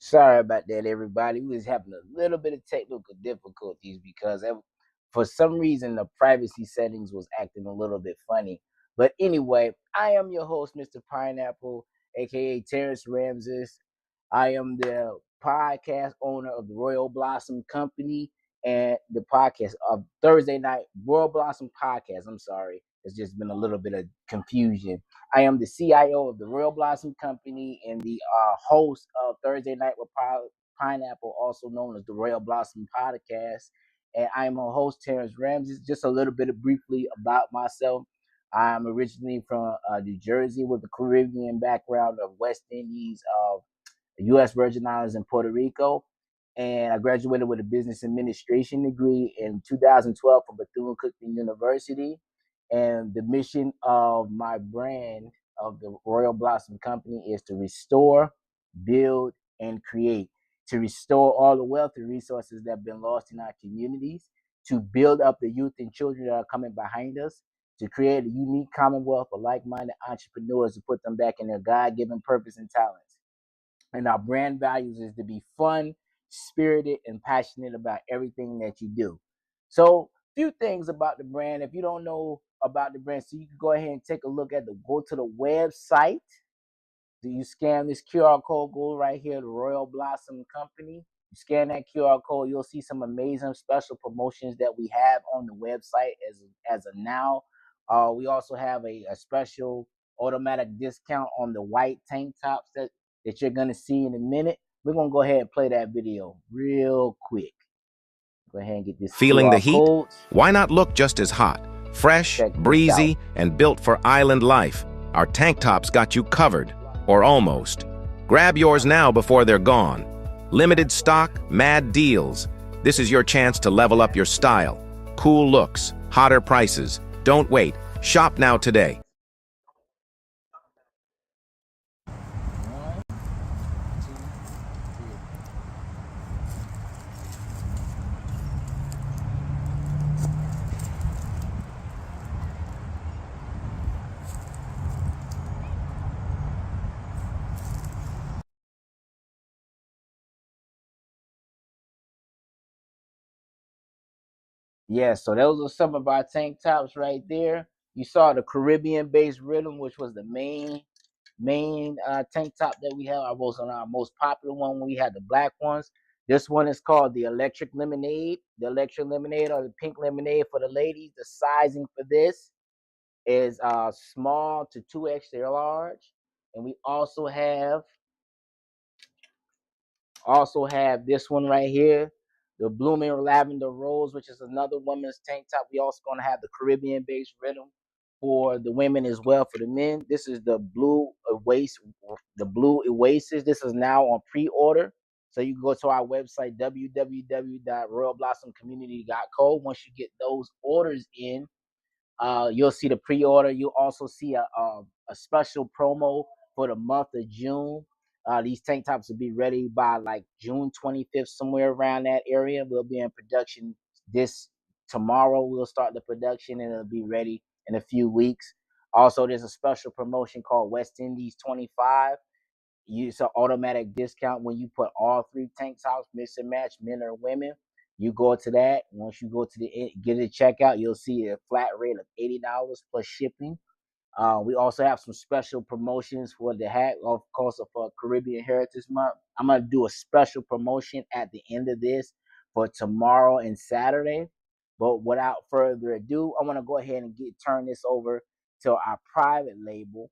Sorry about that, everybody. We was having a little bit of technical difficulties because for some reason the privacy settings was acting a little bit funny. But anyway, I am your host, Mr. Pineapple, aka Terrence Ramses. I am the podcast owner of the Royal Blossom Company and the podcast of Thursday Night Royal Blossom Podcast. I'm sorry, it's just been a little bit of confusion. I am the CIO of the Royal Blossom Company and the host of Thursday Night with Pineapple, also known as the Royal Blossom Podcast. And I am a host, Terrence Ramses. Just a little bit of briefly about myself. I'm originally from New Jersey with a Caribbean background of West Indies, of U.S. Virgin Islands, and Puerto Rico. And I graduated with a business administration degree in 2012 from Bethune-Cookman University. And the mission of my brand of the Royal Blossom Company is to restore, build, and create. To restore all the wealth and resources that have been lost in our communities, to build up the youth and children that are coming behind us, to create a unique commonwealth of like-minded entrepreneurs to put them back in their God-given purpose and talents. And our brand values is to be fun, spirited, and passionate about everything that you do. So, few things about the brand. If you don't know about the brand, so you can go ahead and take a look at go to the website. Do you scan this QR code? Go right here, the Royal Blossom Company. You scan that QR code, you'll see some amazing special promotions that we have on the website as of now. We also have a special automatic discount on the white tank tops that you're gonna see in a minute. We're gonna go ahead and play that video real quick. Go ahead and get this Feeling the QR heat? code. Why not look just as hot, fresh, Check this breezy, out. and built for island life? Our tank tops got you covered, or almost. Grab yours now before they're gone. Limited stock, mad deals. This is your chance to level up your style. Cool looks, hotter prices. Don't wait. Shop now today. One, two, three. Yeah, so those are some of our tank tops right there. You saw the Caribbean-based rhythm, which was the main tank top that we have. Our most popular one when we had the black ones. This one is called the Electric Lemonade. The Electric Lemonade or the Pink Lemonade for the ladies. The sizing for this is small to 2 extra large, and we also have this one right here, the Blooming Lavender Rose, which is another women's tank top. We also gonna have the Caribbean-based rhythm for the women as well. For the men, this is the Blue Oasis. This is now on pre-order. So you can go to our website, www.royalblossomcommunity.co. Once you get those orders in, you'll see the pre-order. You'll also see a special promo for the month of June. These tank tops will be ready by like June 25th, somewhere around that area. We'll be in production this tomorrow. We'll start the production and it'll be ready in a few weeks. Also, there's a special promotion called West Indies 25. It's an automatic discount when you put all three tank tops, mix and match, men or women. You go to that. Once you go to get it checkout, you'll see a flat rate of $80 plus shipping. We also have some special promotions for the hat, of course, for Caribbean Heritage Month. I'm gonna do a special promotion at the end of this for tomorrow and Saturday. But without further ado, I want to go ahead and turn this over to our private label.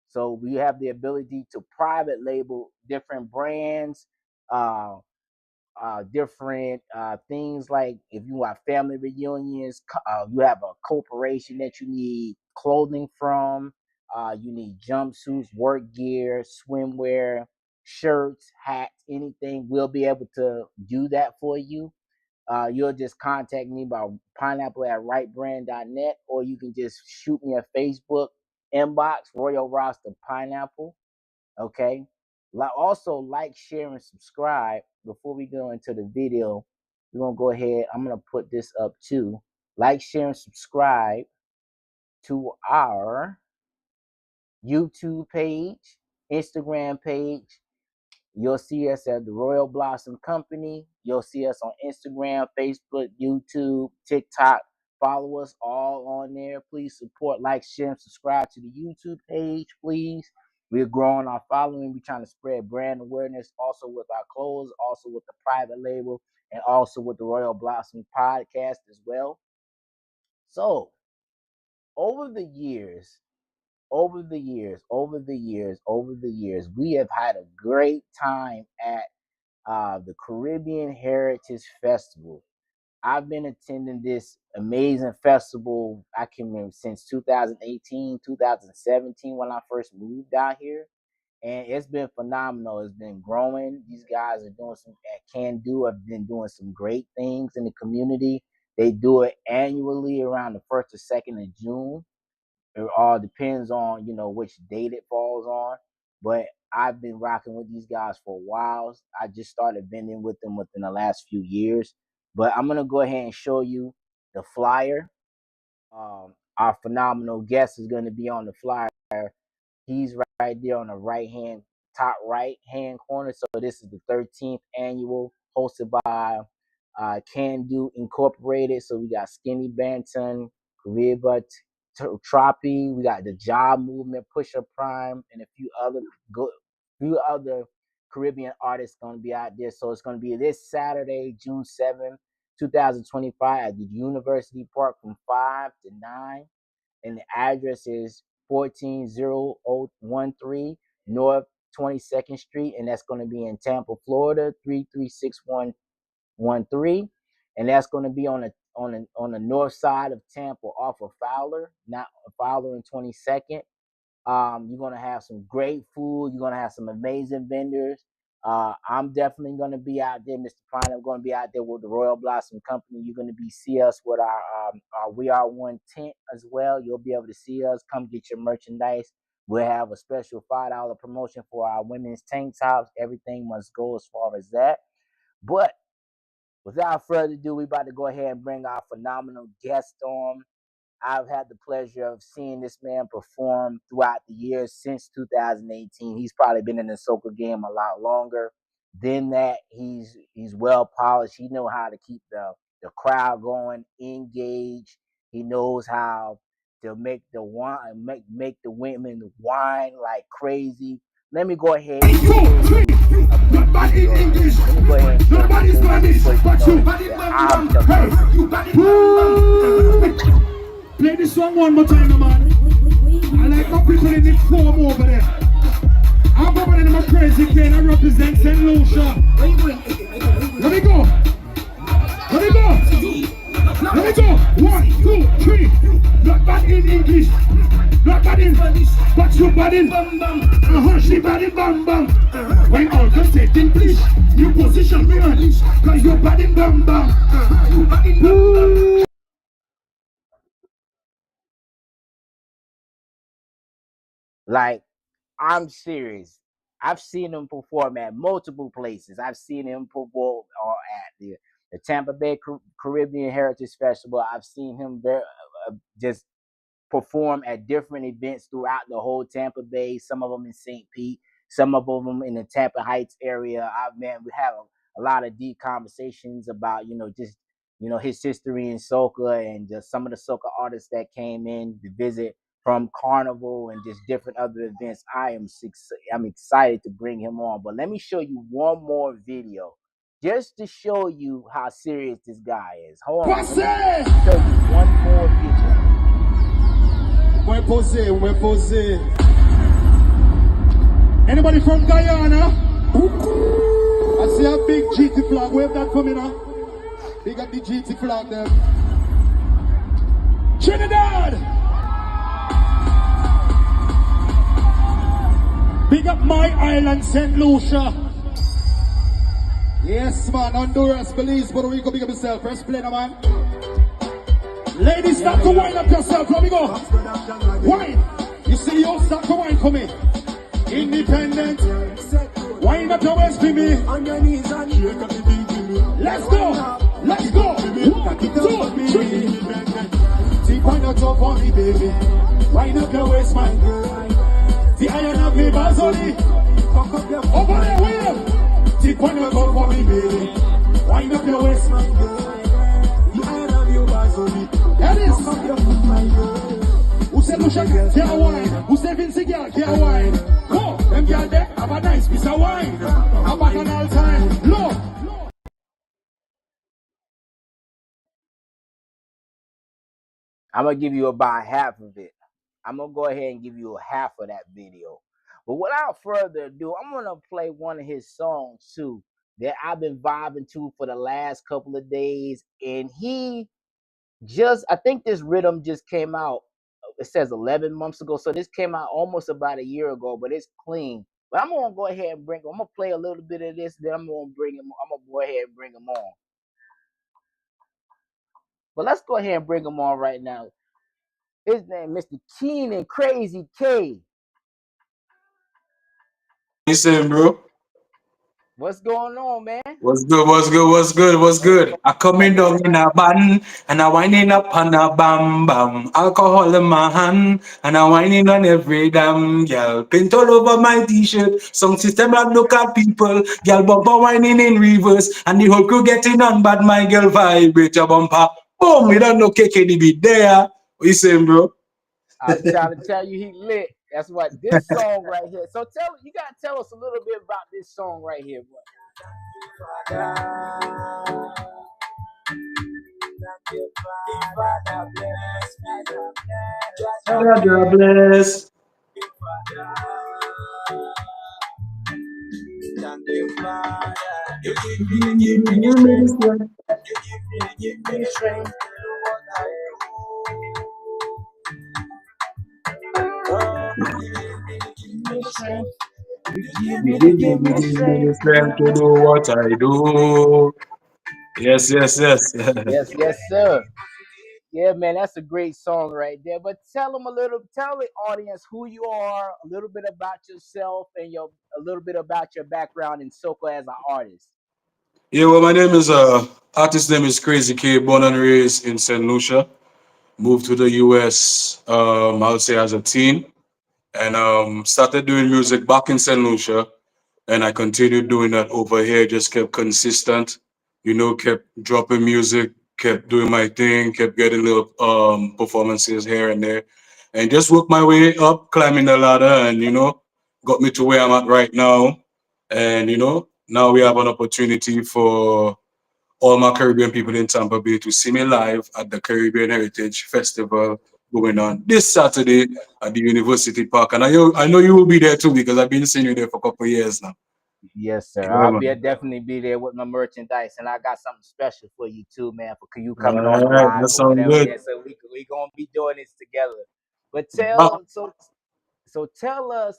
So we have the ability to private label different brands, uh, different things like if you have family reunions, you have a corporation that you need clothing from, you need jumpsuits, work gear, swimwear, shirts, hats, anything. We'll be able to do that for you. You'll just contact me by pineapple@rightbrand.net, or you can just shoot me a Facebook inbox, Royal Roster Pineapple. Okay. Also, like, share, and subscribe. Before we go into the video, we're going to go ahead. I'm going to put this up too. Like, share, and subscribe to our YouTube page, Instagram page, You'll see us at the Royal Blossom Company. You'll see us on Instagram, Facebook, YouTube, TikTok. Follow us all on there. Please support, like, share, and subscribe to the YouTube page, please. We're growing our following. We're trying to spread brand awareness also with our clothes, also with the private label, and also with the Royal Blossom podcast as well. So, over the years, we have had a great time at the Caribbean Heritage Festival. I've been attending this amazing festival, I can remember, since 2018, 2017 when I first moved out here. And it's been phenomenal. It's been growing. These guys are doing some at Cando have been doing some great things in the community. They do it annually around the 1st or 2nd of June. It all depends on, which date it falls on. But I've been rocking with these guys for a while. I just started vending with them within the last few years. But I'm going to go ahead and show you the flyer. Our phenomenal guest is going to be on the flyer. He's right there on the top right hand corner. So this is the 13th annual, hosted by Cando Incorporated. So we got Skinny Banton, Kariba Tropi, we got the Job Movement, Pusher Prime, and a few other Caribbean artists going to be out there. So it's going to be this Saturday, June 7th, 2025 at the University Park from 5 to 9. And the address is 14013 North 22nd Street, and that's going to be in Tampa, Florida, 336113. And that's going to be on the north side of Tampa, off of Fowler, not Fowler and 22nd. You're going to have some great food. You're going to have some amazing vendors. I'm definitely going to be out there, Mr. Prime. I'm going to be out there with the Royal Blossom Company. You're going to see us with our We Are One tent as well. You'll be able to see us. Come get your merchandise. We'll have a special $5 promotion for our women's tank tops. Everything must go as far as that. But without further ado, we're about to go ahead and bring our phenomenal guest on. I've had the pleasure of seeing this man perform throughout the years since 2018. He's probably been in the soca game a lot longer than that. He's well polished. He knows how to keep the crowd going, engaged. He knows how to make the women whine like crazy. Let me go ahead and nobody in English, nobody Spanish, but you play this song one more time, man. I like my people in the form over there. I'm over there in my Krazy K and I represent St. Lucia. Let me go. Let me go. Let me go. 1, 2, 3. Not bad in English. Not bad in Spanish, but you bad in bam bam. She bad in bam bam. When all can say in please, you position me on this, cause you bad in bam bam. You bad in bam bam. Like, I'm serious. I've seen him perform at multiple places. I've seen him perform at the Tampa Bay Caribbean Heritage Festival. I've seen him just perform at different events throughout the whole Tampa Bay. Some of them in St. Pete, some of them in the Tampa Heights area. We have a lot of deep conversations about his history in soca and just some of the soca artists that came in to visit from Carnival and just different other events. I'm excited to bring him on. But let me show you one more video just to show you how serious this guy is. Hold on. Let me show you one more video. We're posé. Anybody from Guyana? I see a big GT flag. Wave that for me now. Big up the GT flag there. Trinidad! Big up my island, St. Lucia. Yes, man. Honduras, Belize, Puerto Rico, big up yourself. First play, no, man. Ladies, start to wind up yourself. Let me go. Wine. You see, you start to wine for me. Independent. Wind up your waist for me. On your knees and shake up the beat for me. Let's go. Let's go. 1, 2, 3. See, wind up your body, baby. Wind up your waist, my girl. The iron of me basoli. Over there, William. Tip on your cup for me, baby. Wind up your waist, man. The iron of you basoli. That is. Who said Lucia can't wine? Who said Vince girl can't wine? Come, them girl there have a nice piece of wine. Have back an all time. Look. I'm gonna give you about half of it. I'm gonna go ahead and give you a half of that video. But without further ado, I'm gonna play one of his songs too that I've been vibing to for the last couple of days. And he just, I think this rhythm just came out. It says 11 months ago, so this came out almost about a year ago. But it's clean. But I'm gonna go ahead and bring. I'm gonna play a little bit of this. Then I'm gonna bring him. I'm gonna go ahead and bring him on. But let's go ahead and bring him on right now. His name, Mr. Keen and Krazy K. You saying, bro? What's going on, man? What's good? What's good? What's good? What's What's good? going I on, coming man? down in a bun and I winding up on a bam bam. Alcohol in my hand and I winding on every damn girl. Paint all over my t-shirt. Some system I look at people. Girl bumper winding in reverse and the whole crew getting on bad. My girl vibrate your bumper. Boom! We don't know KKDB there. What you saying, bro? I'm trying to tell you he lit. That's what this song right here. So you gotta tell us a little bit about this song right here, bro. God bless. You made this one. Give me the strength to do what I do. Yes, yes, yes. Yes, yes, sir. Yeah, man, that's a great song right there. But tell the audience who you are, a little bit about yourself, and a little bit about your background in soca as an artist. Yeah, well, my name is artist name is Crazy K, born and raised in Saint Lucia. Moved to the US, I'll say as a teen, and started doing music back in Saint Lucia, and I continued doing that over here. Just kept consistent, kept dropping music, kept doing my thing, kept getting little performances here and there, and just worked my way up, climbing the ladder, and got me to where I'm at right now. And now we have an opportunity for all my Caribbean people in Tampa Bay to see me live at the Caribbean Heritage Festival going on this Saturday at the University Park. And I know you will be there too because I've been seeing you there for a couple of years now. Yes, sir. Yeah, I'll man. definitely be there with my merchandise, and I got something special for you too, man. For you coming on All the right, live that or sounds whatever. good. Yeah, so we gonna be doing this together. But Ah, tell us,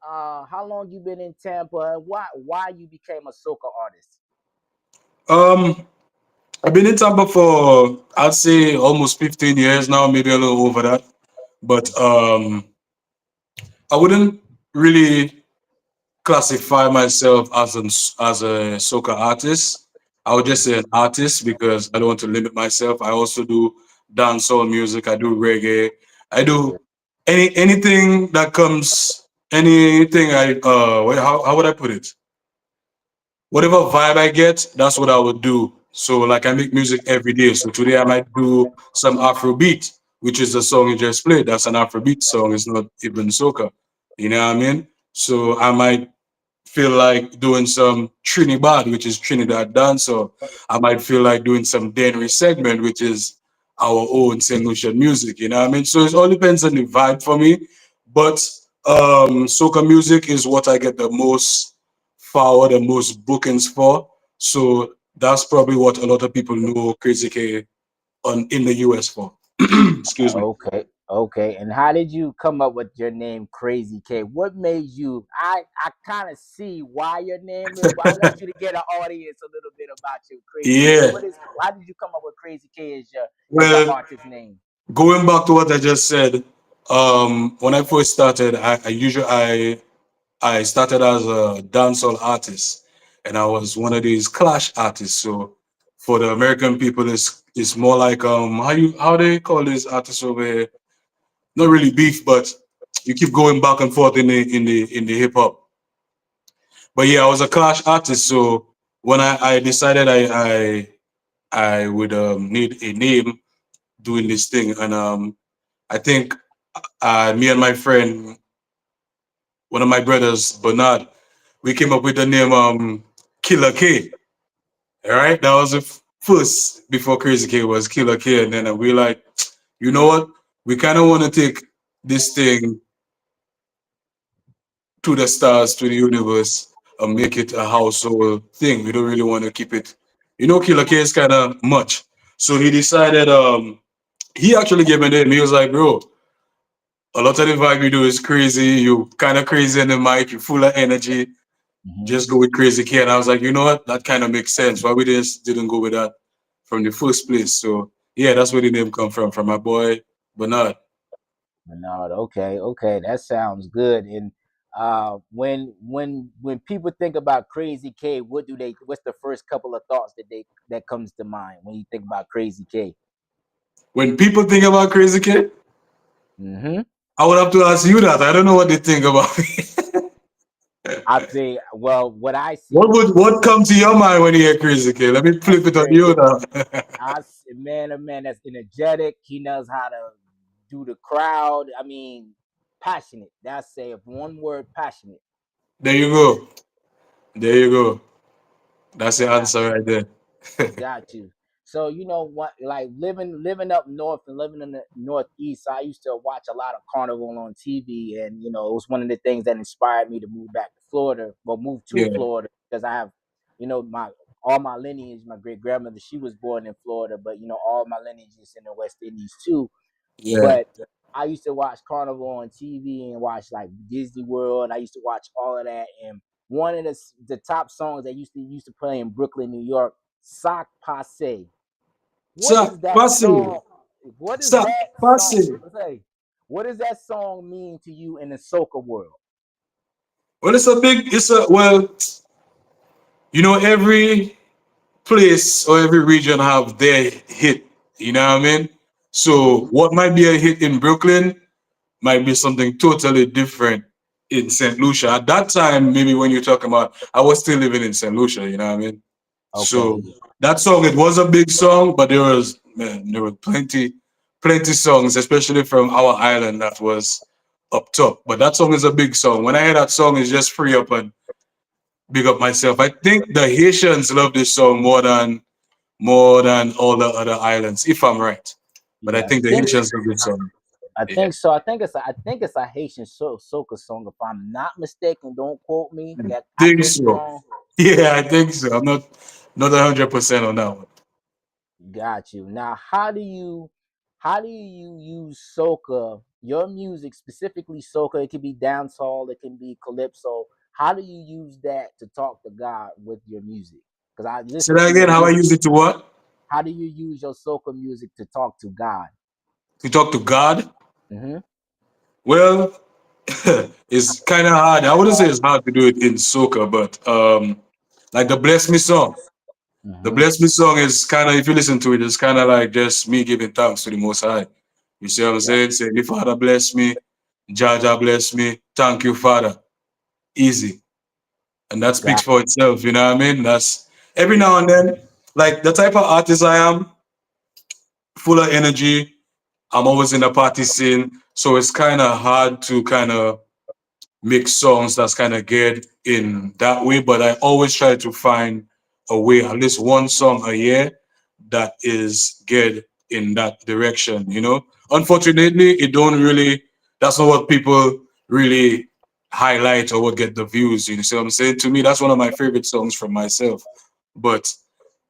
how long you been in Tampa and why you became a soca artist. Um, I've been in Tampa for I'd say almost 15 years now, maybe a little over that. But I wouldn't really classify myself as a soca artist. I would just say an artist because I don't want to limit myself. I also do dancehall music. I do reggae. I do anything that comes. Anything how would I put it? Whatever vibe I get, that's what I would do. So like I make music every day. So today I might do some Afrobeat, which is the song you just played. That's an Afrobeat song. It's not even soca. You know what I mean? So I might feel like doing some Trinidad, which is Trinidad dance, or I might feel like doing some Dennery segment, which is our own St. Lucian music. You know what I mean? So it all depends on the vibe for me. But soca music is what I get the most forward, the most bookings for. So that's probably what a lot of people know Crazy K on in the US for. Excuse me. Okay, okay. And how did you come up with your name, Crazy K? What made you? I kind of see why your name is, but I want you to get an audience a little bit about you, Crazy K. Yeah. What is? How did you come up with Crazy K as your Well, artist name? going back to what I just said, when I first started, I started as a dancehall artist, and I was one of these clash artists. So for the American people, it's more like how they call these artists over here? Not really beef, but you keep going back and forth in the hip hop. But yeah, I was a clash artist, so when I decided I would need a name doing this thing, and I think me and my friend, one of my brothers, Bernard, we came up with the name Killer K. All right, that was the first before Crazy K was Killer K, and then we like, you know what? We kind of want to take this thing to the stars, to the universe, and make it a household thing. We don't really want to keep it. You know, Killer K is kind of much. So he decided, he actually gave me the name. He was like, bro, a lot of the vibe you do is crazy. You kind of crazy in the mic. You're full of energy. Hmm. Just go with Crazy K. And I was like, you know what? That kind of makes sense. Why we just didn't go with that from the first place? So yeah, that's where the name come from my boy Bernard. Bernard, okay, okay, that sounds good. And when people think about Crazy K, what do they? What's the first couple of thoughts that comes to mind when you think about Crazy K? When people think about Crazy K, Hmm. I would have to ask you that. I don't know what they think about me. I think, well, what I What see would is what come to your mind when you hear Crazy K? Let me a flip it on very you now. man, a man that's energetic. He knows how to do the crowd. I mean, passionate. That's say if one word, passionate. There you go. There you go. That's the Got answer right there. Got you. So you know what, like living up north and living in the northeast, I used to watch a lot of carnival on TV, and you know it was one of the things that inspired me to move back to Florida, well, move to Yeah, Florida because I have, you know, my all my lineage. My great grandmother, she was born in Florida, but you know all my lineage is in the West Indies too. yeah. But I used to watch Carnival on TV and watch like Disney World. I used to watch all of that. And one of the top songs that used to play in Brooklyn, New York, Sock Passe. What Stop is that passing. song? What is Stop that song? passing. Say, what does that song mean to you in the soca world? Well, it's a, well, you know, every place or every region have their hit. You know what I mean? So Hmm. what might be a hit in Brooklyn might be something totally different in St. Lucia. At that time, maybe when you're talking about, I was still living in St. Lucia, you know what I mean? So Okay. that song, it was a big song, but there was, man, there were plenty songs, especially from our island that was up top. But that song is a big song. When I hear that song, it's just free up and big up myself. I think the Haitians love this song more than all the other islands, if I'm right. But I Yeah, think the Haitians love this song. I Yeah, think so. I think it's a Haitian soca song. If I'm not mistaken, don't quote me. I That I think could be so. wrong. Yeah, I think so. I'm not 100% on that one. Got you. Now, how do you use soca, your music specifically soca? It can be dancehall, it can be calypso. How do you use that to talk to God with your music? Because I Say listen that to again. your How I music. use it to what? How do you use your soca music to talk to God? To talk to God. Mm-hmm. Well, it's kind of hard. I wouldn't say it's hard to do it in soca, but like the Bless Me song. The Mm-hmm. Bless Me song is kind of, if you listen to it, it's kind of like just me giving thanks to the Most High. You see what I'm Got, saying? Say, the Father bless me, Jaja bless me, thank you, Father. Easy. And that speaks got. for itself, you know what I mean? That's every now and then, like the type of artist I am, full of energy. I'm always in the party scene. So it's kind of hard to kind of make songs that's kind of geared in that way, but I always try to find a way, at least one song a year that is geared in that direction, you know. Unfortunately, it don't really, that's not what people really highlight or what get the views, you know. See what I'm saying? To me, that's one of my favorite songs from myself. But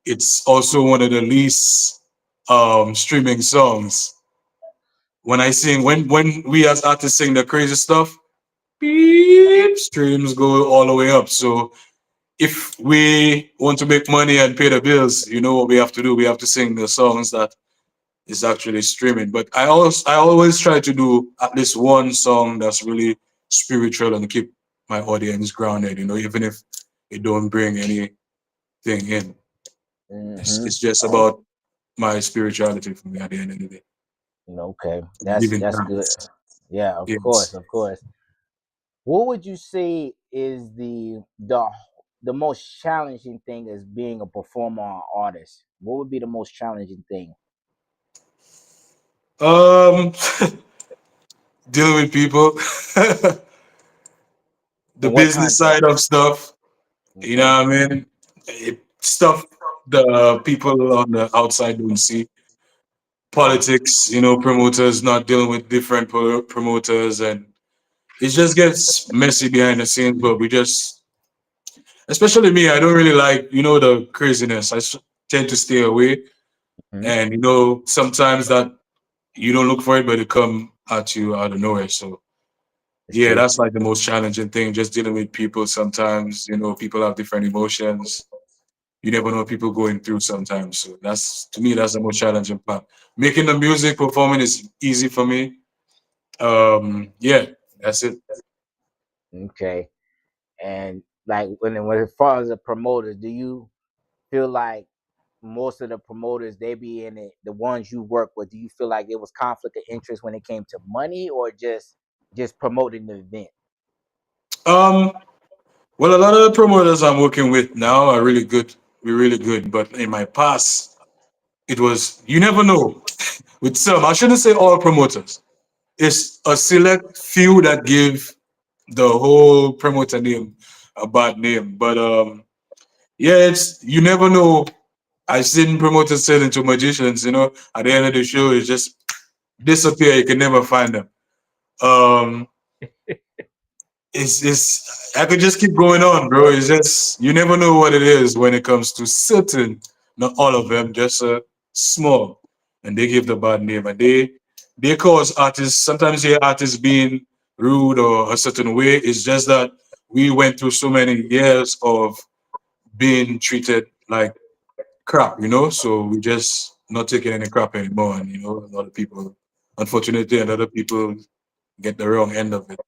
it's also one of the least streaming songs. When I sing, when we as artists sing the crazy stuff, beep, streams go all the way up. So if we want to make money and pay the bills, you know what we have to do? We have to sing the songs that is actually streaming. But I always try to do at least one song that's really spiritual and keep my audience grounded, you know, even if it don't bring anything in. Mm-hmm. It's just Oh, about my spirituality for me at the end of the day. okay. That's Giving that's good. thanks. Yeah, of course, Yes. of course. What would you say is the most challenging thing as being a performer or artist? What would be the most challenging thing? Um, dealing with people, the In what business side context? of stuff. You Okay. know what I mean? Stuff the people on the outside don't see. Politics, promoters not dealing with different promoters, and it just gets messy behind the scenes. But we just, especially me, I don't really like, the craziness. Tend to stay away, Hmm. and sometimes that you don't look for it, but it come at you out of nowhere. So It's yeah, true. that's like the most challenging thing. Just dealing with people. Sometimes, people have different emotions. You never know what people going through sometimes. So that's, to me, that's the most challenging part. Making the music, performing is easy for me. Yeah, that's it. Okay. And like when as far as the promoters, do you feel like most of the promoters they be in it, the ones you work with, do you feel like it was conflict of interest when it came to money or just promoting the event? Um, well, a lot of the promoters I'm working with now are really good. We're really good. But in my past, it was, you never know. With some, I shouldn't say all promoters. It's a select few that give the whole promoter name a bad name. But yeah, it's, you never know. I've seen promoters turn into magicians. At the end of the show, it's just disappear. You can never find them. Um, it's I could just keep going on, bro. It's just you never know what it is when it comes to certain, not all of them, just small, and they give the bad name, and they cause artists. Sometimes you hear artists being rude or a certain way. It's just that we went through so many years of being treated like crap, so we just not taking any crap anymore, and a lot of people, unfortunately, and other people get the wrong end of it.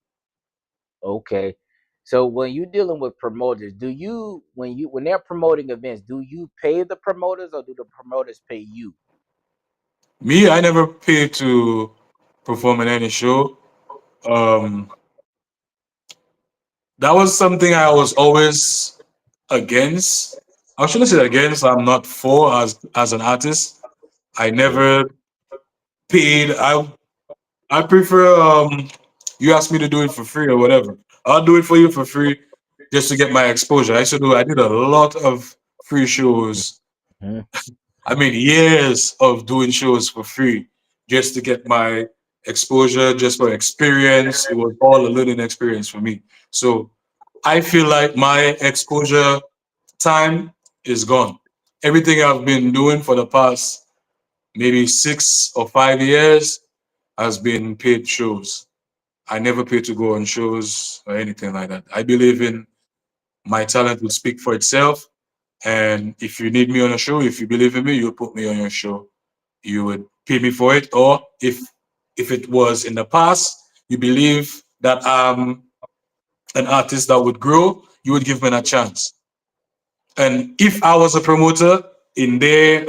Okay. So when you're dealing with promoters, do you when they're promoting events, do you pay the promoters or do the promoters pay you? Me, I never paid to perform in any show. Um, that was something I was always against. I shouldn't say against. I'm not for as an artist. I Okay. never paid. I prefer you ask me to do it for free or whatever. I'll do it for you for free just to get my exposure. I did a lot of free shows. Hmm. I mean, years of doing shows for free just to get my exposure, just for experience. It was all a learning experience for me. So I feel like my exposure time is gone. Everything I've been doing for the past maybe 6 or 5 years has been paid shows. I never paid to go on shows or anything like that. I believe in my talent will speak for itself. And if you need me on a show, if you believe in me, you'll put me on your show. You would pay me for it. Or if it was in the past, you believe that I'm an artist that would grow, you would give me a chance. And if I was a promoter in their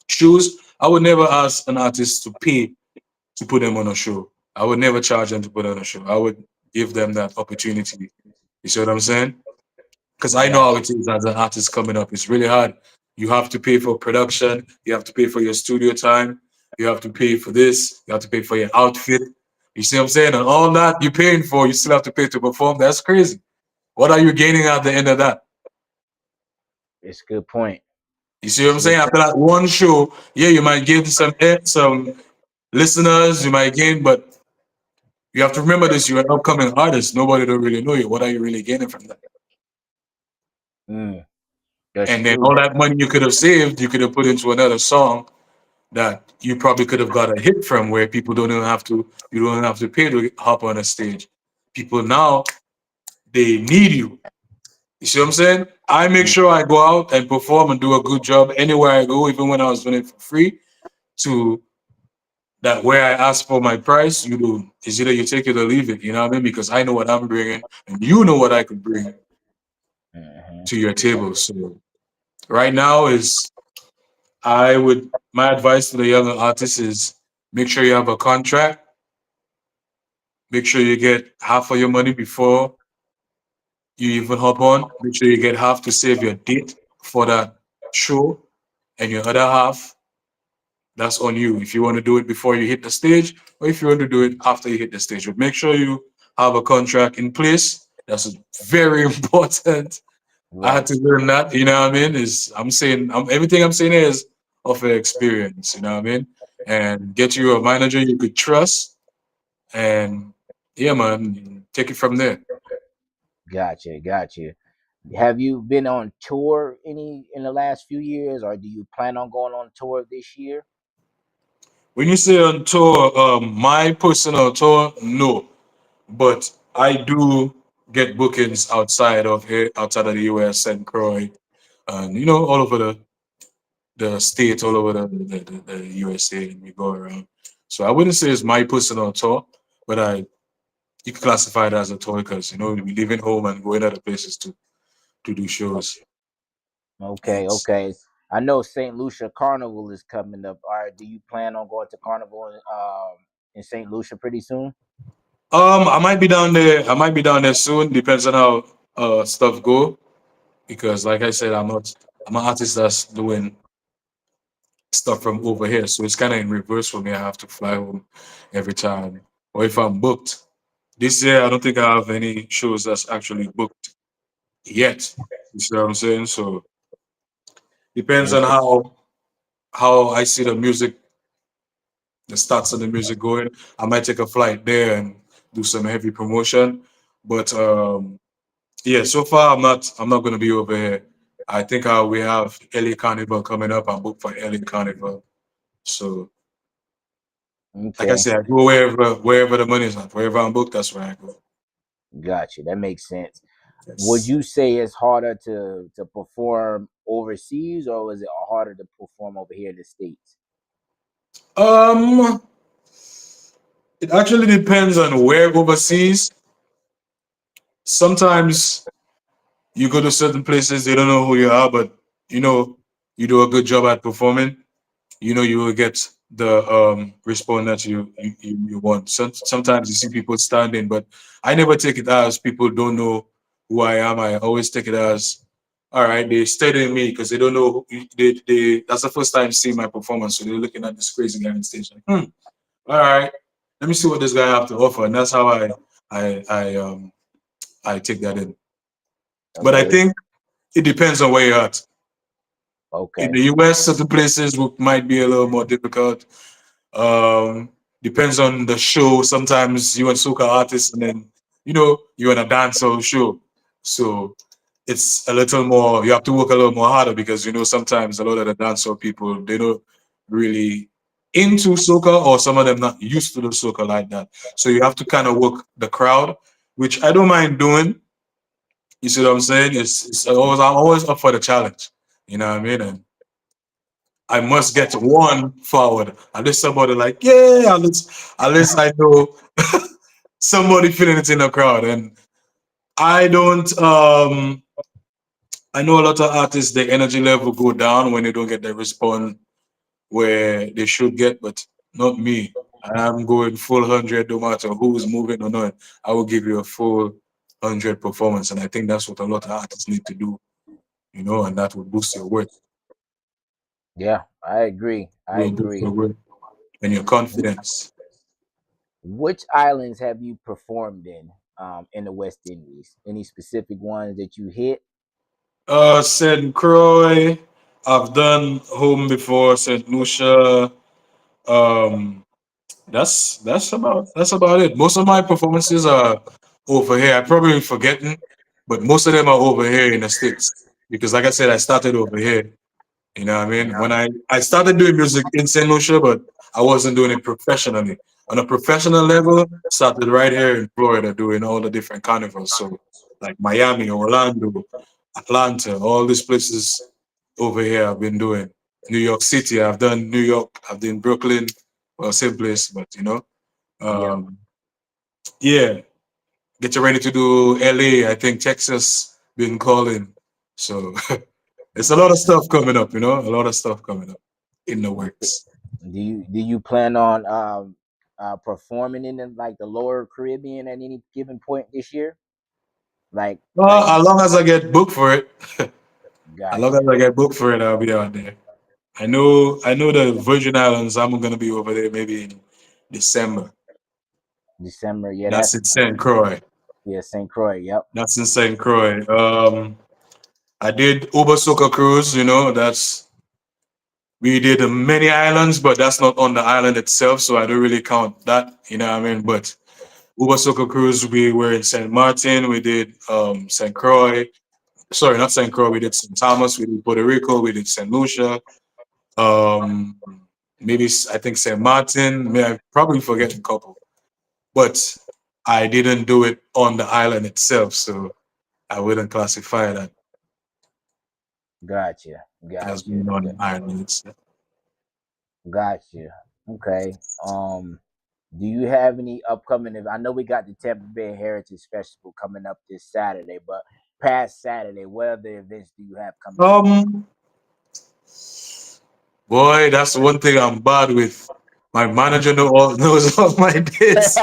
shoes, I would never ask an artist to pay to put them on a show. I would never charge them to put on a show. I would give them that opportunity. You see what I'm saying? Because I know Got how it is as an artist coming up. It's really hard. You have to pay for production. You have to pay for your studio time. You have to pay for this. You have to pay for your outfit. You see what I'm saying? And all that you're paying for, you still have to pay to perform. That's crazy. What are you gaining at the end of that? you. It's a good point. You see what It's I'm a saying? good After point. that one show, yeah, you might gain some listeners. You might gain, but you have to remember this: you're an upcoming artist. Nobody don't really know you. What are you really gaining from that? Mm, that's And then all true. that money you could have saved, you could have put into another song that you probably could have got a hit from, where people don't even have to. You don't have to pay to hop on a stage. People now they need you. You see what I'm saying? I make Mm, sure I go out and perform and do a good job anywhere I go, even when I was doing it for free. To that where I ask for my price, you do. It's either you take it or leave it. You know what I mean? Because I know what I'm bringing, and you know what I could bring mhm. to your table. So right now is I would my advice to the younger artists is make sure you have a contract Make sure you get half of your money before you even hop on. Make sure you get half to save your date for that show, and your other half, that's on you. If you want to do it before you hit the stage, or if you want to do it after you hit the stage, but make sure you have a contract in place. That's very important. I had Right. to learn that. You know what I mean? Is everything I'm saying here is of experience. You know what I mean? And get you a manager you could trust, and yeah, man, take it from there. Gotcha, gotcha. Have you been on tour any in the last few years, or do you plan on going on tour this year? When you say on tour, my personal tour, no, but I do get bookings outside of here, outside of the US and Croy, and all over the state, all over the USA, and we go around. So I wouldn't say it's my personal tour, but you can classify it as a tour because we leaving home and going other places to do shows. Okay, Yes. okay. I know St. Lucia Carnival is coming up. All right, do you plan on going to Carnival in St. Lucia pretty soon? I might be down there. I might be down there soon. Depends on how stuff go. Because, like I said, I'm an artist that's doing stuff from over here, so it's kind of in reverse for me. I have to fly home every time, or if I'm booked. This year, I don't think I have any shows that's actually booked yet. You see what I'm saying? So depends on Okay, how I see the stats of the music going. I might take a flight there and do some heavy promotion. But yeah, so far I'm not gonna be over here. I think we have LA Carnival coming up. I'm booked for LA Carnival. So like I okay, said, I go wherever the money is at. Wherever I'm booked, that's where I go. gotcha. That makes sense. Would Yes. you say it's harder to perform overseas, or is it harder to perform over here in the states? Um, it actually depends on where overseas. Sometimes you go to certain places, they don't know who you are, but you know you do a good job at performing. You will get the response that you want. Sometimes you see people standing, but I never take it as people don't know who I am. I always take it as, all right, they studying me because they don't know they that's the first time seeing my performance, so they're looking at this crazy guy on stage like, all right, let me see what this guy have to offer, and that's how I I um I take that in. But I Okay, think it depends on where you're at. In okay, the US, certain places might be a little more difficult. Um, Depends on the show. Sometimes you and soca artists, and then you in a dancehall show, so it's a little more. You have to work a little more harder because sometimes a lot of the dancehall people they don't really into soca, or some of them not used to the soca like that. So you have to kind of work the crowd, which I don't mind doing. You see what I'm saying? I'm always up for the challenge. You know what I mean? And I must get one forward. At least somebody like, yeah, at least I know somebody feeling it in the crowd. And I don't I know a lot of artists the energy level go down when they don't get the response where they should get, but not me. I'm going full 100 no matter who's moving or not. I will give you a full 100 performance. And I think that's what a lot of artists need to do, and that will boost your work. yeah, I agree. I Will boost your agree. work and your confidence. Which islands have you performed in the West Indies? Any specific ones that you hit? St. Croix. I've done home before. St. Lucia. Um, that's about it. Most of my performances are over here. I'm probably forgetting, but most of them are over here in the states because, like I said, I started over here. You know what I mean? When I started doing music in St. Lucia, but I wasn't doing it professionally. On a professional level, started right here in Florida doing all the different carnivals. So like Miami, Orlando, Atlanta, all these places over here I've been doing. New York City, I've done New York, I've done Brooklyn, well, same place, but Yep. um, yeah, get you ready to do LA. I think Texas been calling. So it's a lot of stuff coming up, a lot of stuff coming up in the Okay. works. Do you plan on performing in like the lower Caribbean at any given point this year? Like, As long as I get booked for it, as long got as you. I get booked for it, I'll be out there. I know the Virgin Islands. I'm gonna be over there maybe in December. December, yeah, That's that's in St. Croix. yeah, St. Croix. Yep, That's in St. Croix. I did Uber Soca cruise. We did many islands, but that's not on the island itself, so I don't really count that. You know what I mean? But Uber Soca cruise, we were in St. Martin. We did St. Croix. Sorry, not St. Croix. We did St. Thomas. We did Puerto Rico. We did St. Lucia. Um, maybe I think St. Martin. May I probably forget a couple, but I didn't do it on the island itself, so I wouldn't classify that gotcha, as gotcha, being on the island itself. gotcha. Okay. Do you have any upcoming? I know we got the Tampa Bay Heritage Festival coming up this Saturday, but past Saturday, what other events do you have coming up? Um, Boy, that's one thing I'm bad with. My manager knows all my dates,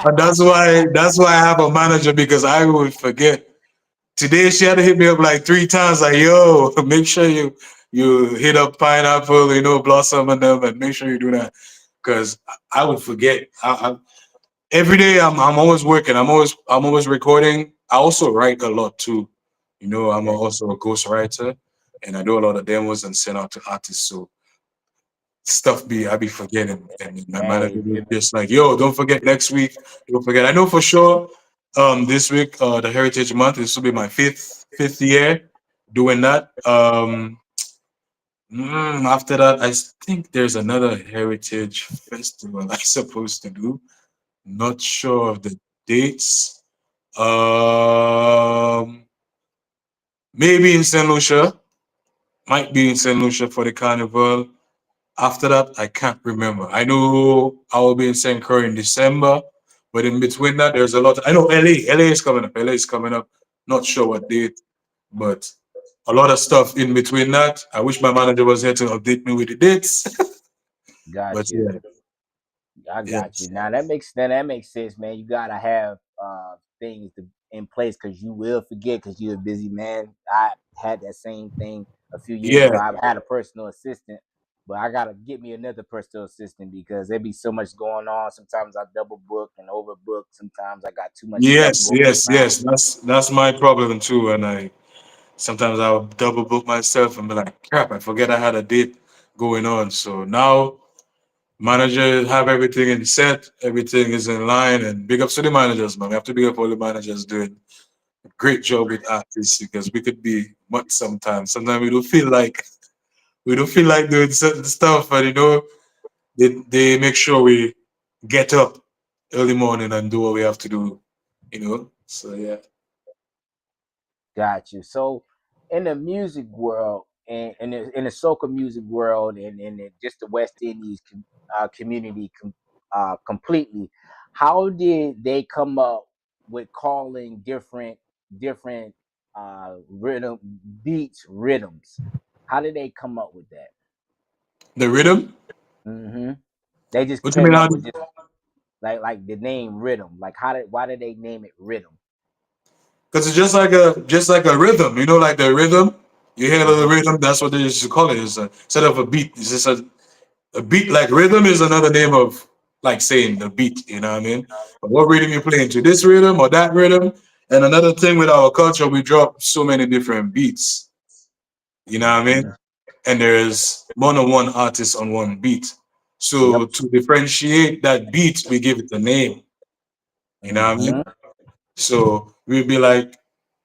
and that's why I have a manager because I would forget. Today she had to hit me up like 3 times, like, yo, make sure you hit up pineapple, blossom and them, and make sure you do that because I would forget. Every day I'm always working. I'm always recording. I also write a lot too. I'm Okay, also a ghostwriter, and I do a lot of demos and send out to artists. So stuff I be forgetting, and my manager hey, was just like, "Yo, don't forget next week. Don't forget." I know for sure. This week, the Heritage Month. This will be my fifth year doing that. After that, think there's another Heritage Festival I'm supposed to do. Not sure of the dates. Um, Maybe in Saint Lucia. Might be in Saint Lucia for the carnival. After that, I can't remember. I know I will be in St. Croix in December, but in between that, there's a lot. I know LA. LA is coming up. LA is coming up. Not sure what date, but a lot of stuff in between that. I wish my manager was here to update me with the dates. But gotcha. yeah, I got you. yes, Now that makes sense, man. You gotta have things in place because you will forget because you're a busy man. I had that same thing a few years yeah, ago. I had a personal assistant, but I gotta get me another personal assistant because there be so much going on. Sometimes I double book and overbook. Sometimes I got too much stuff yes, going yes, around. yes. That's my problem too. And I sometimes I'll double book myself and be like, crap, I forget I had a date going on. So now managers have everything in set, everything is in line, and big ups to the managers, man. We have to big up all the managers doing a great job with artists because we could be much sometimes. Sometimes we don't feel like doing certain stuff, and they make sure we get up early morning and do what we have to do. So yeah. Got you. So, in the music world, and in the soca music world, and just the West Indies community completely, how did they come up with calling different rhythm beats rhythms? How did they come up with that? The rhythm. hmm They just What you mean? came How up with do, just like the name rhythm. Like why did they name it rhythm? Because it's just like a rhythm. Like the rhythm. You hear the hmm rhythm. That's what they used to call it. Is instead of a beat, it's just a beat. Like rhythm is another name of like saying the beat. You know what I mean? But what rhythm you playing to this rhythm or that rhythm? And another thing with our culture, we drop so many different beats. You know what I hmm mean? And there's more than one artist on one beat. Yep. So to differentiate that beat, we give it a name. You know what I mean? hmm So we'd be like,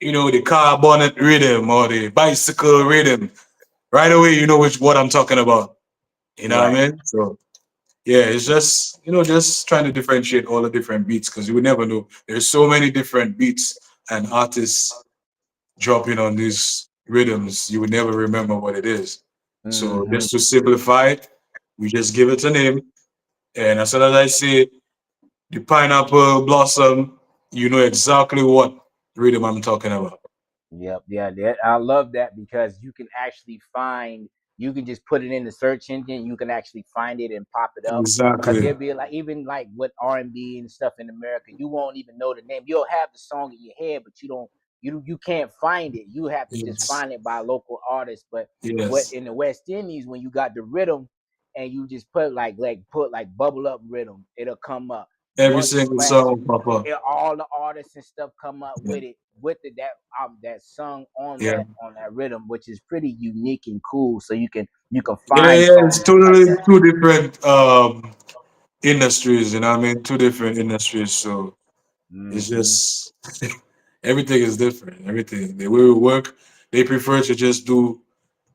the car bonnet rhythm or the bicycle rhythm. Right away, you know which what I'm talking about. You know what Right. I mean? So yeah, it's just trying to differentiate all the different beats because you would never know. There's so many different beats and artists dropping on these rhythms, you would never remember what it is. So hmm just to simplify it, we just give it a name. And as soon as I say the pineapple blossom, you know exactly what rhythm I'm talking about. Yep, yeah, I love that because you can actually find You can just put it in the search engine. You can actually find it and pop it up. Cause Exactly. there'll be like even like with R&B and stuff in America, you won't even know the name. You'll have the song in your head, but you can't find it. You have to just Yes. find it by local artists. But what Yes. in the West Indies, when you got the rhythm and you just put like bubble up rhythm, it'll come up. Every Monkey single Flash, song pop up. all the artists and stuff come up Yeah. with it that sung Yeah. on that rhythm, which is pretty unique and cool. So you can Yeah, find yeah, it's songs like totally that. two different industries, you know what I mean? Two different industries. So it's Hmm. just everything is different. Everything. The way we work, they prefer to just do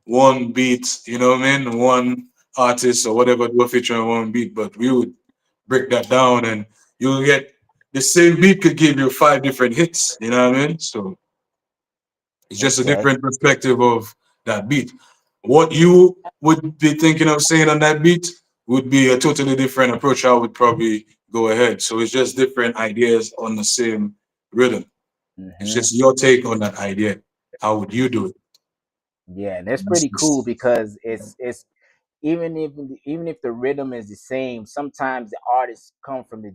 one beat, you know what I mean? One artist or whatever do a feature on one beat, but we would break that down and you'll get the same beat could give you five different hits, you know what I mean? So it's just a Okay. different perspective of that beat. What you would be thinking of saying on that beat would be a totally different approach. I would probably go ahead. So it's just different ideas on the same rhythm. It's Hmm. just your take on that idea. How would you do it? Yeah, and that's That's pretty cool just because it's even if the rhythm is the same, sometimes the artists come from the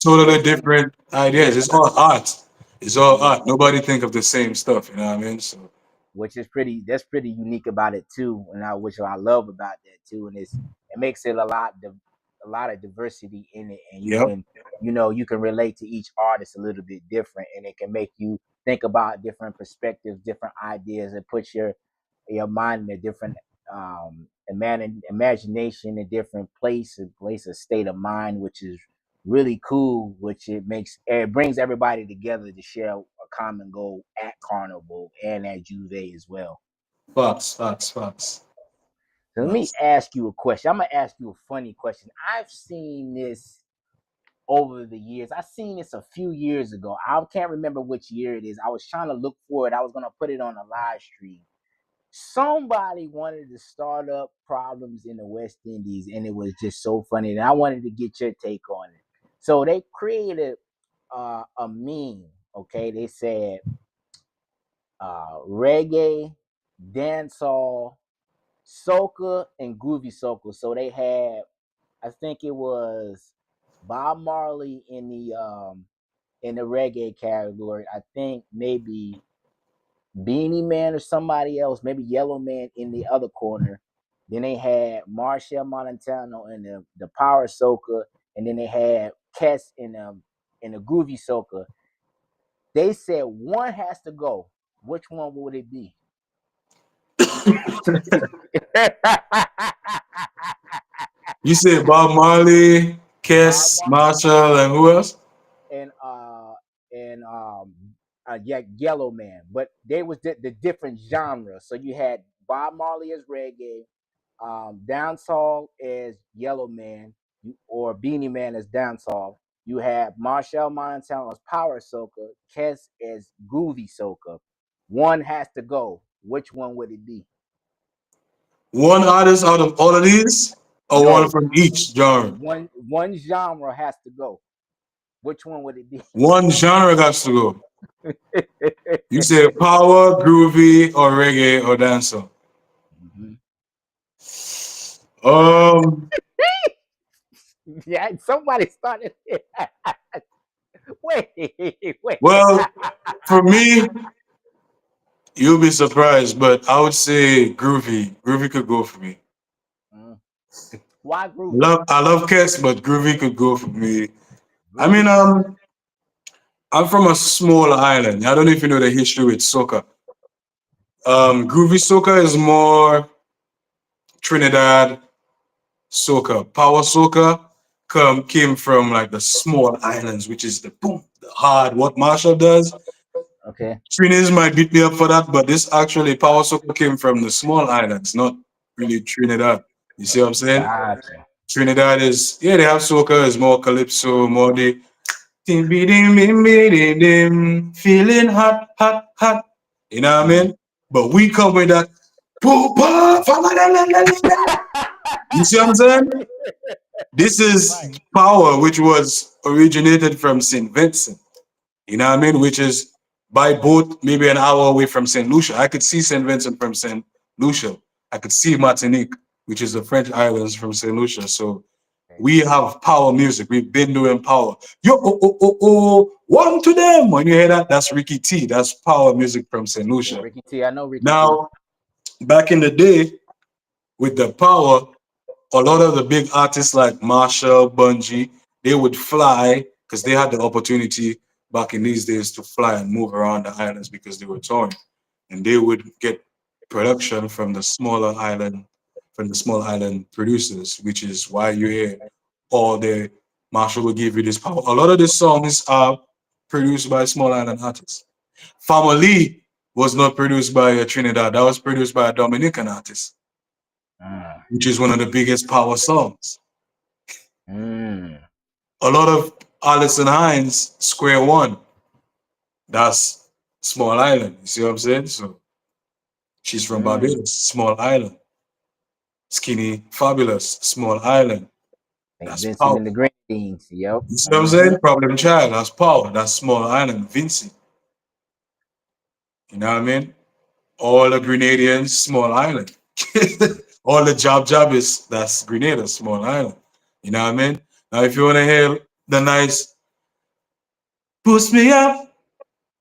totally different different ideas. It's different all art. It's all yeah, art. Nobody think of the same stuff. You know what I mean? So, which is that's pretty unique about it too, and which I love about that too, and it makes it a lot of diversity in it, and yep. you can relate to each artist a little bit different, and it can make you think about different perspectives, different ideas, and put your mind in a different imagination, a different place, a state of mind, which is really cool. Which it brings everybody together to share a common goal at Carnival and at Juve as well. Facts, facts, facts, So let me facts. ask you a question. I'm gonna ask you a funny question. I've seen this over the years. I seen this a few years ago. I can't remember which year it is. I was trying to look for it. I was gonna put it on a live stream. Somebody wanted to start up problems in the West Indies, and it was just so funny. And I wanted to get your take on it. So they created a meme. Okay, they said reggae, dancehall, soca, and groovy soca. So they had, I think it was Bob Marley in the reggae category. I think maybe Beanie Man or somebody else, maybe Yellow Man in the other corner. Then they had Marshall Montano in the Power Soca, and then they had Kess in the Groovy Soca. They said one has to go. Which one would it be? You said Bob Marley, Bob Kes, Marley Marshall, and who else? and yeah, Yellow Man, but they was the different genres. So you had Bob Marley as reggae, dancehall as Yellow Man, or Beanie Man as dancehall. You had Marshall Montano as power soca, Kes as groovy soca. One has to go. Which one would it be? One artist out of all of these, or one No, from each genre? one genre has to go. Which one would it be? One genre got to go. You say power, groovy, or reggae, or dancehall. Mhm. Um, Yeah, somebody started. Wait, wait. well, for me, you'll be surprised, but I would say groovy. Groovy could go for me. Mm. Why groovy? I love Kes, but groovy could go for me. I mean, Groovy. I'm from a small island. I don't know if you know the history with soca. Groovy soca is more Trinidad soca. Power soca came from like the small islands, which is the boom, the hard. What Marshall does. Okay. Trinis might beat me up for that, but this actually power soca came from the small islands, not really Trinidad. You see what I'm saying? Gotcha. Trinidad is yeah, they have soca, is more calypso, more the dim be dim dim be dim dim, feeling hot, hot, hot. You know what I Mm. mean? But we come with that. Pooh, pah, fa, la, la, la, la, la. You see what I'm saying? This is Right. power, which was originated from St. Vincent. You know what I mean? Which is by boat, maybe an hour away from St. Lucia. I could see St. Vincent from St. Lucia. I could see Martinique, which is the French islands from Saint Lucia. So Okay. we have power music. We've been doing power. Yo, oh, oh, oh, oh, one to them. When you hear that, that's Ricky T. That's power music from Saint Yeah, Lucia. Ricky T. I know Ricky T. Now, back in the day, with the power, a lot of the big artists like Marshall, Bungie, they would fly because they had the opportunity back in these days to fly and move around the islands because they were touring. And they would get production from the small island producers, which is why you hear all the Marshall will give you this power. A lot of these songs are produced by small island artists. Family was not produced by a Trinidad, that was produced by a Dominican artist, Mm. which is one of the biggest power songs. Mm. A lot of Alison Hines, Square One, that's small island. You see what I'm saying? So she's from Mm. Barbados, small island. Skinny Fabulous, small island. Like That's Vincent power. and the Grenadines. Yep. You see what I'm Mm-hmm. saying? Problem Child, that's power. That's small island. Vinci. You know what I mean? All the Grenadians, small island. All the Jobbers, that's Grenada, small island. You know what I mean? Now, if you want to hear the nice boost me up,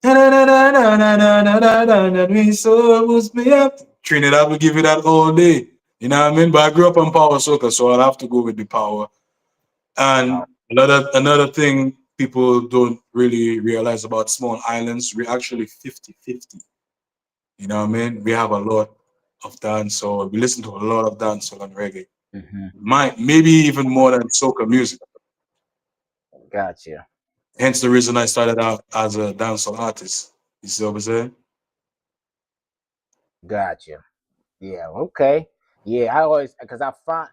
na na na na na na na na na na na me so boost me up. Trinidad will give you that all day. You know what I mean? But I grew up on power soca, so I'll have to go with the power. And Oh. another thing people don't really realize about small islands, we're actually 50-50. You know what I mean? We have a lot of dancehall. We listen to a lot of dancehall and reggae. Mm-hmm. Might maybe even more than soca music. Gotcha. Hence the reason I started out as a dancehall artist. You see what I'm saying? Gotcha. Yeah. Okay. Yeah. I always because I found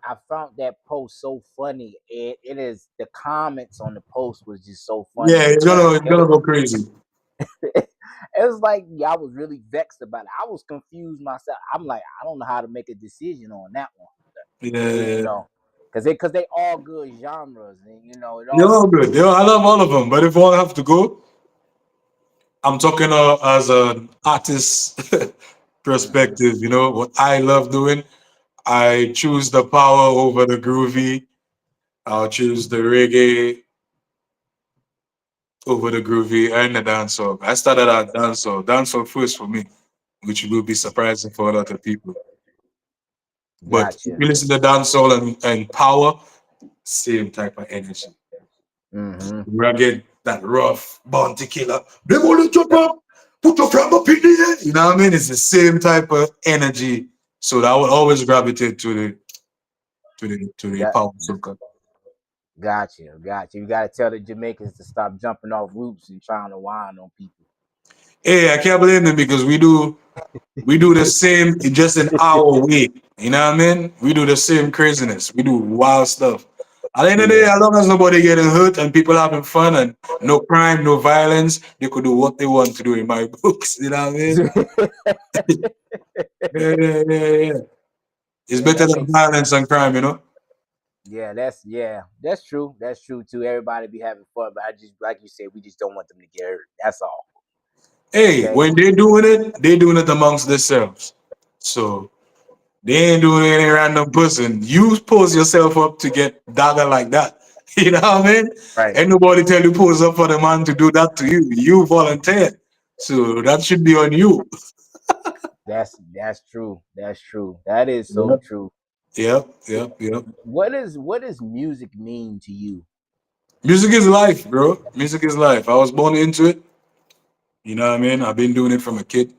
that post so funny. It is the comments on the post was just so funny Yeah, because it's gonna go crazy. it was like yeah, I was really vexed about it. I was confused myself. I'm like, I don't know how to make a decision on that one. You Yeah, know, because they all good genres, and it they're all. all good. I love all of them. But if one have to go, I'm talking as an artist Hmm. perspective. You know what I love doing. I choose the power over the groovy. I'll choose the reggae over the groovy and the dancehall. I started at dancehall first for me, which will be surprising for a lot of people. But if Gotcha. you listen to dancehall and power, same type of energy. Hmm. Rugged, that rough, bounty killer. They want to jump up, put your flag up in the air. You know what I mean? It's the same type of energy. So that I would always gravitate to the Got power soca. gotcha. You gotta tell the Jamaicans to stop jumping off roofs and trying to whine on people. Hey, I can't blame them because we do the same just in our way. You know what I mean? We do the same craziness. We do wild stuff. At the end of the day, Yeah. as long as nobody getting hurt and people having fun and no crime, no violence, they could do what they want to do in my books. You know what I mean? Yeah. It's Yeah, better that than makes violence and crime, you know? that's true. That's true too. Everybody be having fun, but I just like you said, we just don't want them to get hurt. That's all. Hey, Okay. when they doing it amongst themselves. So they ain't doing any random person. You pose yourself up to get dagger like that. You know what I mean? Right. Ain't nobody tell you pose up for the man to do that to you. You volunteered. So that should be on you. That's true. That's true. That is so Yep. true. Yep. What does music mean to you? Music is life, bro. Music is life. I was born into it. You know what I mean? I've been doing it from a kid.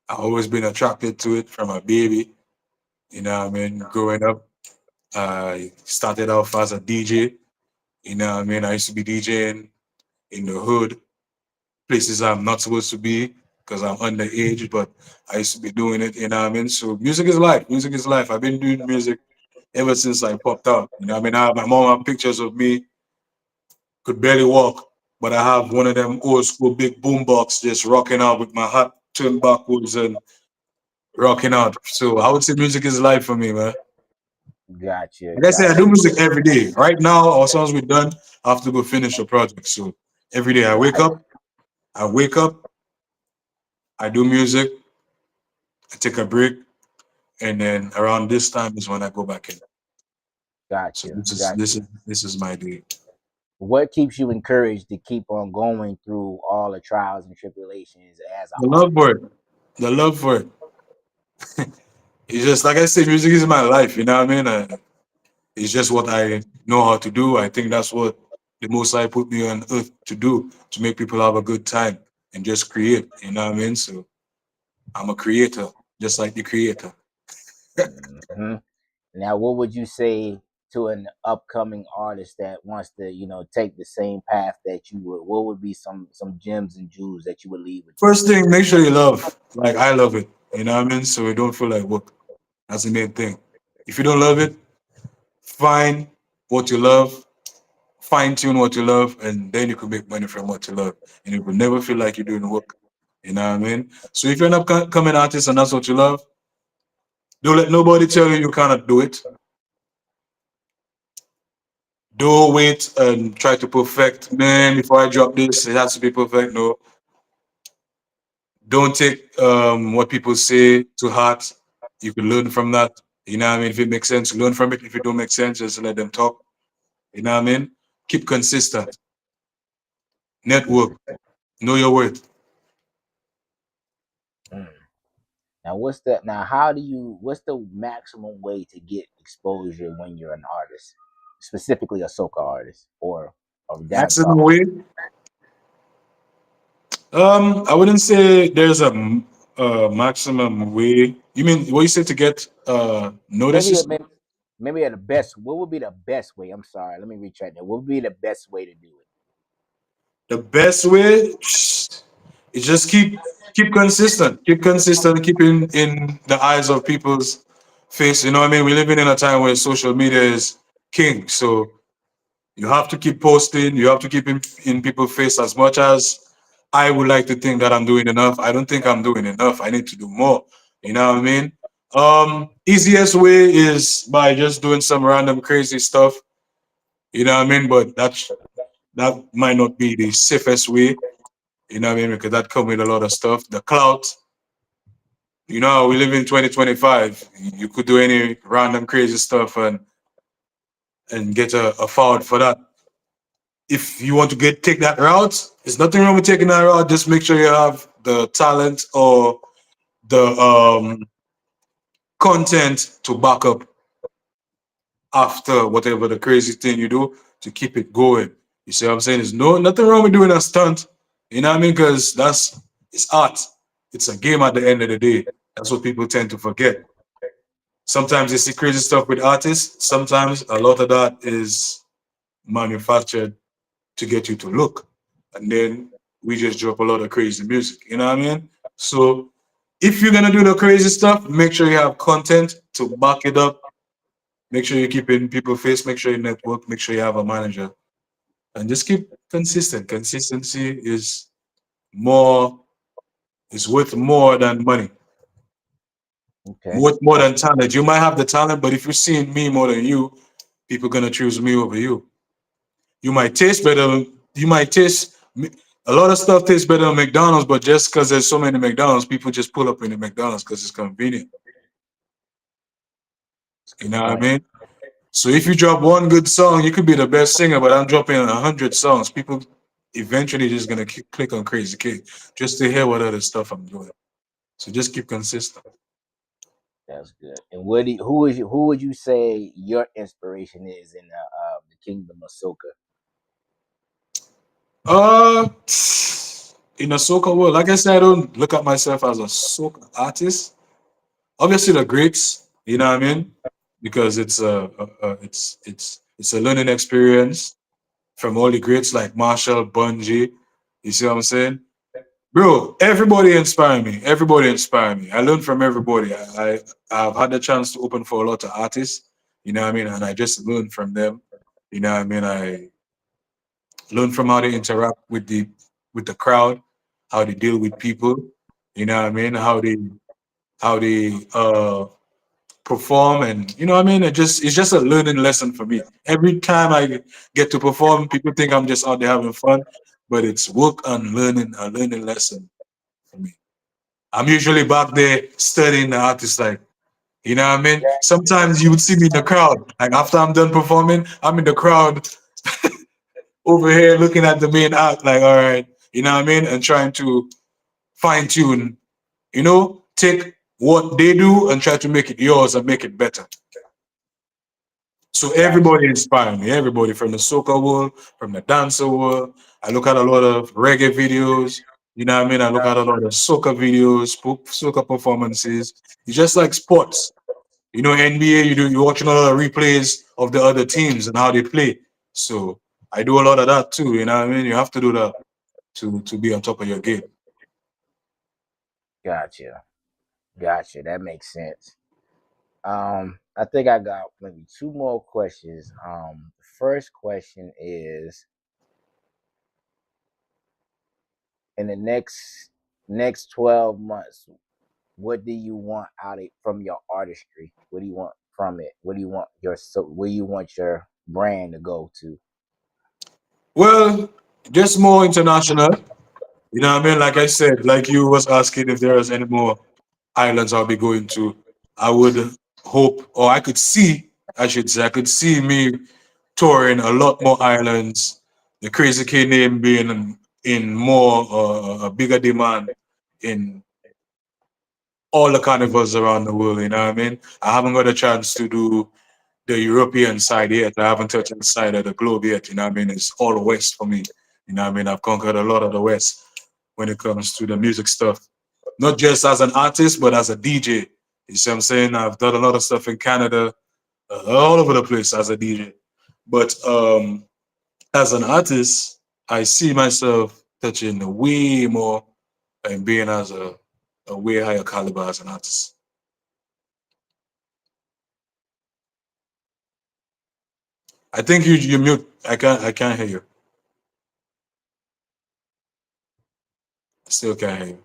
I've always been attracted to it from a baby. You know what I mean? Growing up, I started off as a DJ. You know what I mean? I used to be DJing in the hood, places I'm not supposed to be because I'm underage, but I used to be doing it. You know what I mean? So music is life. Music is life. I've been doing music ever since I popped out. You know what I mean? I have my mom have pictures of me, could barely walk, but I have one of them old school big boom box just rocking out with my hat turned backwards and rocking out. So I would say music is life for me, man. Gotcha. Like I said, I do Gotcha. music every day. Right now, as soon as we're done, I have to go finish a project. So every day Right. I wake up, I do music, I take a break, and then around this time is when I go back in. Got So you. Got you. this is my day. What keeps you encouraged to keep on going through all the trials and tribulations as an The love artist? for it, the love for it. It's just like I said, music is my life. You know what I mean? It's just what I know how to do. I think that's what the Most High put me on earth to do, to make people have a good time and just create. You know what I mean? So I'm a creator, just like the creator. Hmm. Now, what would you say to an upcoming artist that wants to, take the same path that you would? What would be some gems and jewels that you would leave with them? First thing, make sure you love. Like I love it. You know what I mean? So it don't feel like work. That's the main thing. If you don't love it, find what you love, fine tune what you love, and then you can make money from what you love. And it will never feel like you're doing work. You know what I mean? So if you're an upcoming artist and that's what you love, don't let nobody tell you you cannot do it. Don't wait and try to perfect. Man, before I drop this, it has to be perfect. No, don't take what people say to heart. You can learn from that. You know what I mean? If it makes sense, learn from it. If it don't make sense, just let them talk. You know what I mean? Keep consistent. Network. Know your worth. Mm. Now, what's that? Now, how do you? What's the maximum way to get exposure when you're an artist, specifically a soca artist or a Maximum dancehall? way. I wouldn't say there's a maximum way. You mean what you said to get Maybe, notices? maybe at the best. What would be the best way? I'm sorry. Let me retract that. What would be the best way to do it? The best way is just keep consistent. Keep consistent. Keep in the eyes of people's face. You know what I mean? We're living in a time where social media is king. So you have to keep posting. You have to keep in people's face as much as I would like to think that I'm doing enough. I don't think I'm doing enough. I need to do more. You know what I mean? Easiest way is by just doing some random crazy stuff. You know what I mean? But that might not be the safest way. You know what I mean? Because that come with a lot of stuff. The clout. You know, we live in 2025. You could do any random crazy stuff and get a forward for that. If you want to take that route, there's nothing wrong with taking that route. Just make sure you have the talent or the content to back up after whatever the crazy thing you do to keep it going. You see what I'm saying? There's nothing wrong with doing a stunt. You know what I mean? Because it's art. It's a game at the end of the day. That's what people tend to forget. Sometimes you see crazy stuff with artists. Sometimes a lot of that is manufactured to get you to look. And then we just drop a lot of crazy music. You know what I mean? So if you're gonna do the crazy stuff, make sure you have content to back it up. Make sure you keep in people face, make sure you network, make sure you have a manager. And just keep consistent. Consistency more is worth more than money. Okay. Worth more than talent. You might have the talent, but if you're seeing me more than you, people gonna choose me over you. You might taste better. You might taste a lot of stuff tastes better than McDonald's, but just because there's so many McDonald's, people just pull up in the McDonald's because it's convenient. That's a You good know what I point. mean? So if you drop one good song, you could be the best singer, but I'm dropping 100 songs. People eventually just gonna click on Crazy K just to hear what other stuff I'm doing. So just keep consistent. That's good. And who would you say your inspiration is in the kingdom of soca? Uh, in the soca world, like I said, I don't look at myself as a soca artist. Obviously, the greats, you know what I mean, because it's a learning experience from all the greats like Marshall, Bungie. You see what I'm saying? Bro, everybody inspire me. Everybody inspire me. I learn from everybody. I've had the chance to open for a lot of artists, you know what I mean, and I just learn from them. You know what I mean? I learn from how they interact with the crowd, how they deal with people, you know what I mean, how they perform, and you know what I mean? It's just a learning lesson for me. Every time I get to perform, people think I'm just out there having fun, but it's work and learning, a learning lesson for me. I'm usually back there studying the artist, like You know what I mean? Sometimes you would see me in the crowd. Like after I'm done performing, I'm in the crowd over here looking at the main act, like, all right, you know what I mean? And trying to fine tune, take what they do and try to make it yours and make it better. So Gotcha. everybody inspired me. Everybody from the soca world, from the dancer world. I look at a lot of reggae videos. You know what I mean? I look at a lot of soca videos, soca performances. It's just like sports. NBA, you're watching a lot of replays of the other teams and how they play. So I do a lot of that too. You know what I mean? You have to do that to be on top of your game. Gotcha. Gotcha. That makes sense. I think I got maybe two more questions. The first question is, in the next 12 months, what do you want from your artistry? What do you want from it? What do you want where you want your brand to go to? Well, just more international. You know what I mean? Like I said, like you was asking if there was any more islands I'll be going to. I would hope, or I could see, I should say, I could see me touring a lot more islands. The Crazy K name being in more a bigger demand in all the carnivals around the world. You know what I mean? I haven't got a chance to do the European side yet. I haven't touched the side of the globe yet. You know what I mean? It's all West for me. You know what I mean? I've conquered a lot of the West when it comes to the music stuff. Not just as an artist, but as a DJ. You see what I'm saying? I've done a lot of stuff in Canada, all over the place as a DJ. But as an artist, I see myself touching way more and being as a way higher caliber as an artist. I think you mute. I can't hear you. Still can't hear you.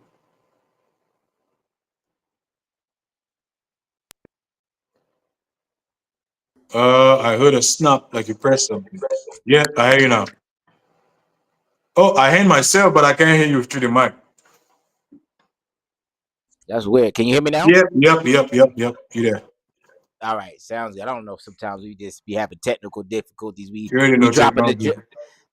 I heard a snap like you pressed something. Yeah, I hear you now. Oh, I hear myself, but I can't hear you through the mic. That's weird. Can you hear me now? Yep. You there? All right, sounds good. I don't know. Sometimes we just be having technical difficulties. We You already we know dropping technology.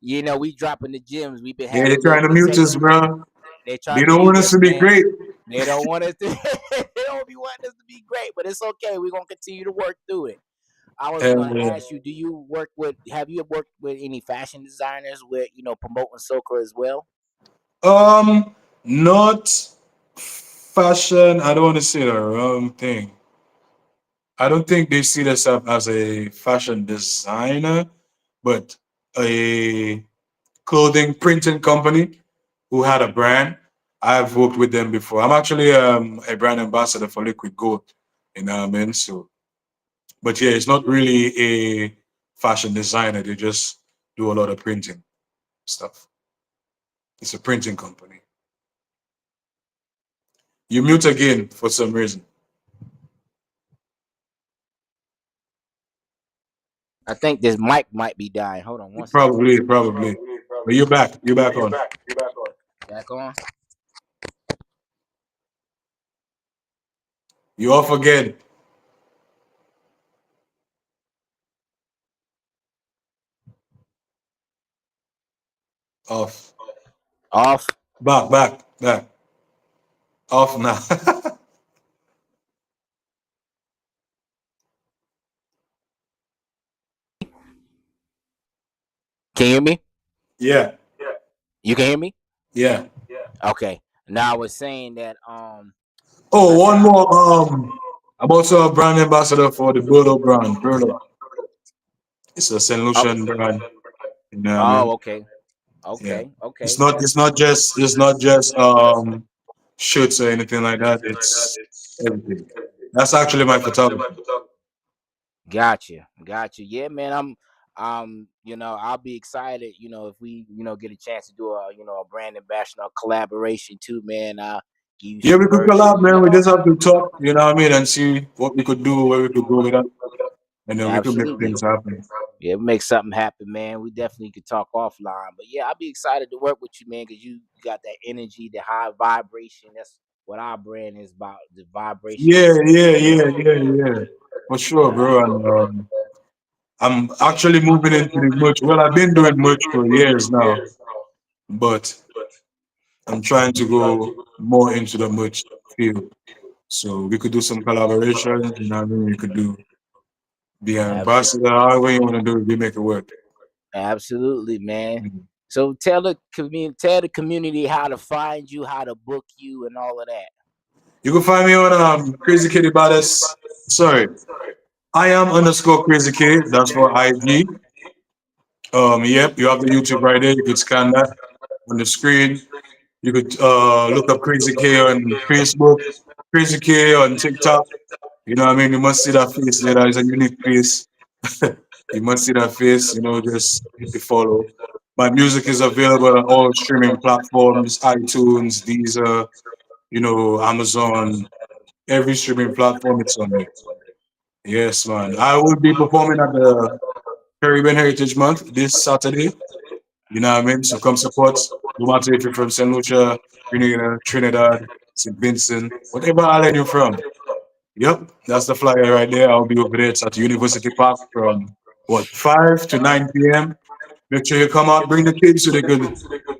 we dropping the gems. We've been Yeah, having they're a little trying to bit of mute us, bro. They They trying to don't want mute us us, to be man. great. They don't want us to. They don't be wanting us to be great, but it's okay. We're gonna continue to work through it. I was gonna And ask you, have you worked with any fashion designers with promoting soca as well? not fashion. I don't want to say the wrong thing. I don't think they see themselves as a fashion designer, but a clothing printing company who had a brand. I've worked with them before. I'm actually a brand ambassador for Liquid Gold. You know what I mean? So, but yeah, it's not really a fashion designer. They just do a lot of printing stuff. It's a printing company. You mute again for some reason. I think this mic might be dying. Hold on one second. Probably. But you're back. You're back on. Back on. You off again. Off. Off. Back. Off now. Can you hear me? Yeah. You can hear me? Yeah. Okay. Now I was saying that Oh, I said one more. I'm also a brand ambassador for the Burdo brand. Burdo. It's a Saint oh, Lucian brand. You know what I oh mean? okay. Yeah. Okay. It's Okay. not. It's not just shirts or anything like that. It's everything. That's actually my photography. Gotcha. Yeah, man. I'll be excited, if we, get a chance to do a brand ambassador collaboration too, man. I'll give you Yeah, some we could merch, collab, man. We just have to talk. You know what I mean, and see what we could do, where we could go with that, and then we could make Absolutely. things happen. Yeah, make something happen, man. We definitely could talk offline. But yeah, I'll be excited to work with you, man, because you got that energy, the high vibration. what our brand is about, the vibration Yeah, and yeah, the yeah, energy. yeah, yeah. For sure, bro. And I'm actually moving into the merch. Well, I've been doing merch for years now, but I'm trying to go more into the merch field. So we could do some collaborations, you know what I mean? We could do the ambassador, Absolutely. however you want to do it, we make it work. Absolutely, man. Mhm. So tell the community how to find you, how to book you, and all of that. You can find me on Crazy Kitty Badass. Sorry, I am underscore Crazy K. That's for IG. Yep, you have the YouTube right there. You could scan that on the screen. You could look up Crazy K on Facebook, Crazy K on TikTok. You know what I mean? You must see that face there. That is a unique face. You must see that face. You know, just hit the follow. My music is available on all streaming platforms, iTunes, Deezer, you know, Amazon, every streaming platform. It's on there. Yes, man. I will be performing at the Caribbean Heritage Month this Saturday. You know what I mean? So come support. No matter if you're from St. Lucia, Trinidad, St. Vincent, whatever island you're from. Yep, that's the flyer right there. I'll be over there. It's at University Park from what 5 to 9 p.m. Make sure you come out, bring the kids so they could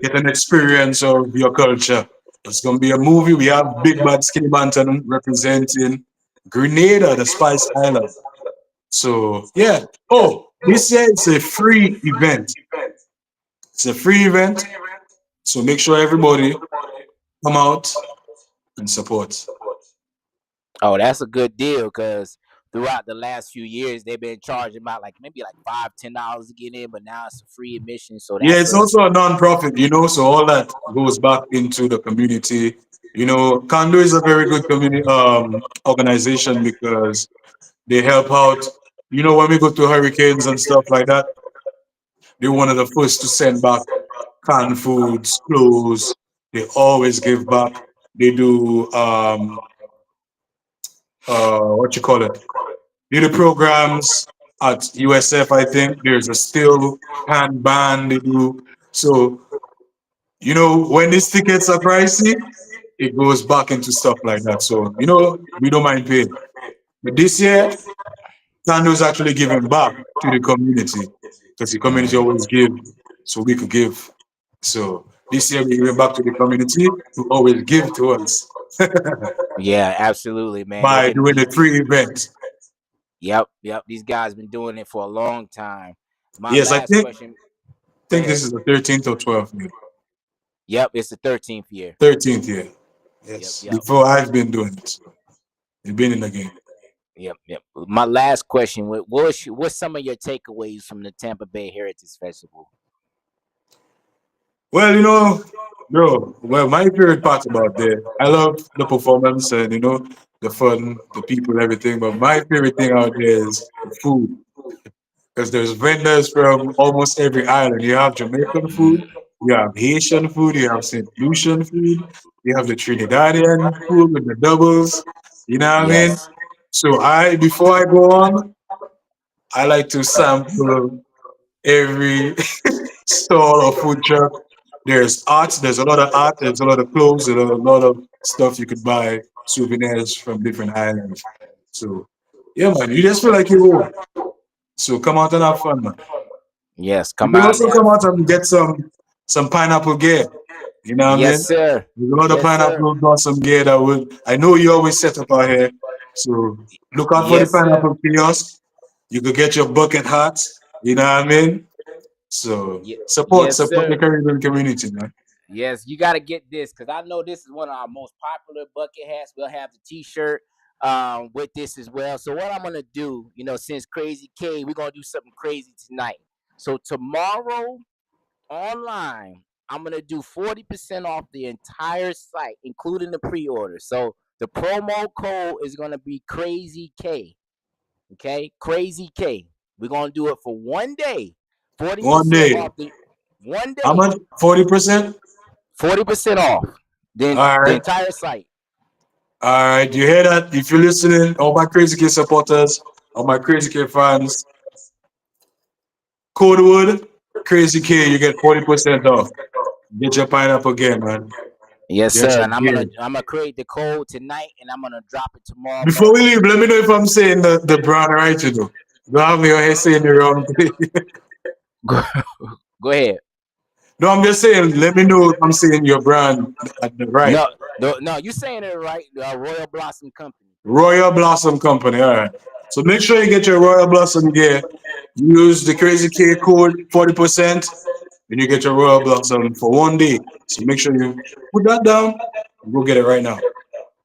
get an experience of your culture. It's gonna be a movie. We have Big Bad Skinny Banton representing Grenada, the Spice Island. So yeah. Oh, this year it's a free event. It's a free event. So make sure everybody come out and support. Oh, that's a good deal because throughout the last few years they've been charging about like maybe like $5, $10 to get in, but now it's a free admission. So Yeah, that's it's a also a non-profit, you know, so all that goes back into the community. You know, Cando is a very good community organization because they help out. You know, when we go to hurricanes and stuff like that, they're one of the first to send back canned foods, clothes. They always give back. They do what you call it? They do programs at USF. I think there's a still can ban they do. So you know, when these tickets are pricey, it goes back into stuff like that. So, you know, we don't mind paying. But this year, Cando's actually giving back to the community because the community always give, so we could give. So this year we're giving back to the community who always give to us yeah, absolutely, man. They've by been doing the free event. yep. These guys been doing it for a long time. My Yes, I last think question. Go think ahead. this is the 13th or 12th year. Yep, it's the 13th year. 13th year. Yep, Yes, yep, before I've been doing it. So they've been in the game. yep. My last question: what's some of your takeaways from the Tampa Bay Heritage Festival? Well, you know, bro, well, my favorite part about there, I love the performance and, you know, the fun, the people, everything. But my favorite thing out there is the food. Because there's vendors from almost every island. You have Jamaican food, you have Haitian food, you have St. Lucian food, you have the Trinidadian food with the doubles. You know what I mean? Yes, So before I go on, I like to sample every stall or food truck. There's art, there's a lot of art, there's a lot of clothes, there's a lot of stuff you could buy, souvenirs from different islands. So, yeah, man, you just feel like you're home. So come out and have fun, man. yes. You Come could out and also have. come out and get some pineapple gear. You know what I Yes, mean? sir. There's a lot of Yes, sir. pineapple blossom gear that would. I know you always set up out here. So look out for the Yes, sir. pineapple kiosk. You could get your bucket hats. You know what I mean? So Yes, support the sir. Caribbean community, man. Yes, you got to get this because I know this is one of our most popular bucket hats. We'll have the T-shirt with this as well. So what I'm gonna do, since Crazy K, we're gonna do something crazy tonight. So tomorrow online, I'm gonna do 40% off the entire site, including the pre-order. So the promo code is gonna be Crazy K. Okay, Crazy K. We're gonna do it for one day. Forty One percent day. off the one How day. much? 40%? 40% off All the right. entire site. All right. You hear that? If you're listening, all my Crazy K supporters, all my Crazy K fans, code word Crazy K, you get 40% off. Get your pineapple game, man. Yes, Yes, sir. I And did. I'm gonna create the code tonight, and I'm gonna drop it tomorrow Before we morning. leave, let me know if I'm saying the brand right, you know. Don't have me on here saying the wrong thing. Go ahead. No, I'm just saying, let me know if I'm saying your brand right. No, no, you saying it right. Royal Blossom Company. Royal Blossom Company, all right. So make sure you get your Royal Blossom gear. Use the Crazy K code 40%, and you get your Royal Blossom for 1 day. So make sure you put that down and go get it right now.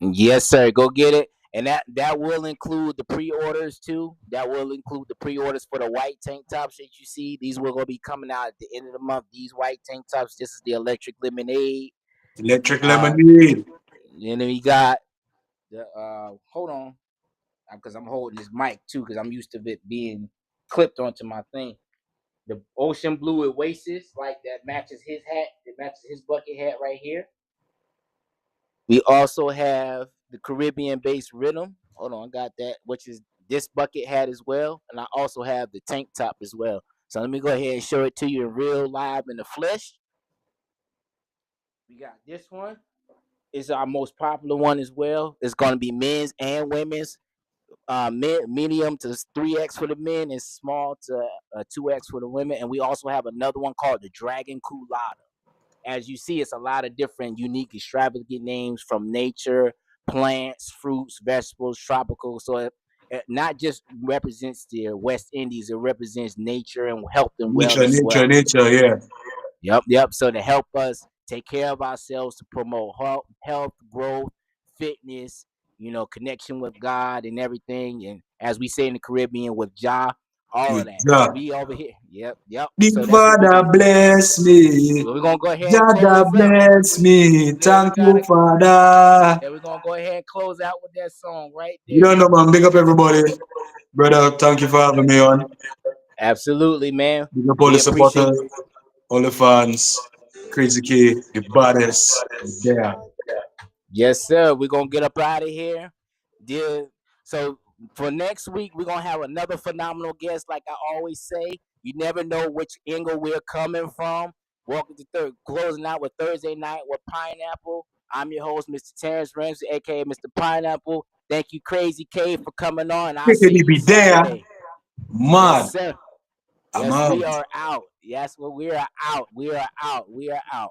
Yes, sir. Go get it. And that will include the pre-orders too. That will include the pre-orders for the white tank tops that you see. These will gonna be coming out at the end of the month. These white tank tops. This is the electric lemonade. Electric Uh, lemonade. and then we got the hold on, because I'm holding this mic too, because I'm used to it being clipped onto my thing. The ocean blue Oasis, like that matches his hat. It matches his bucket hat right here. We also have the Caribbean based rhythm. Hold on, I got that, which is this bucket hat as well. And I also have the tank top as well. So let me go ahead and show it to you in real live in the flesh. We got this one. It's our most popular one as well. It's going to be men's and women's. Medium to 3X for the men and small to 2X for the women. And we also have another one called the Dragon Culotta. As you see, it's a lot of different unique, extravagant names from nature, plants, fruits, vegetables, tropical. So it not just represents the West Indies, it represents nature and health and Nature, wellness nature, well. nature, yeah. Yep. So to help us take care of ourselves, to promote health, growth, fitness, connection with God and everything. And as we say in the Caribbean, with Jah, all of With that. So God. we over here. Yep. The So that's what we're Father gonna. bless me. We're gonna go ahead and Jada close up. bless me. Yeah, we Thank gotta. you, Father. Yeah, we're gonna go ahead and close out with that song right You there. don't know, man. Big up everybody. Brother, thank you for having me on. Absolutely, man. Big up all We the appreciate. supporters, all the fans. Crazy K, the baddest. There. Yes, sir. We're gonna get up out of here. Dear. So for next week, we're gonna have another phenomenal guest. Like I always say, you never know which angle we're coming from. Welcome to closing out with Thursday night with Pineapple. I'm your host, Mr. Terrence Ramsey, aka Mr. Pineapple. Thank you, Crazy K, for coming on. I'll see Quickly you be there. Saturday. Yes, Man, sir. I'm Yes, we out. are out. Yes, well, we are out. We are out. We are out.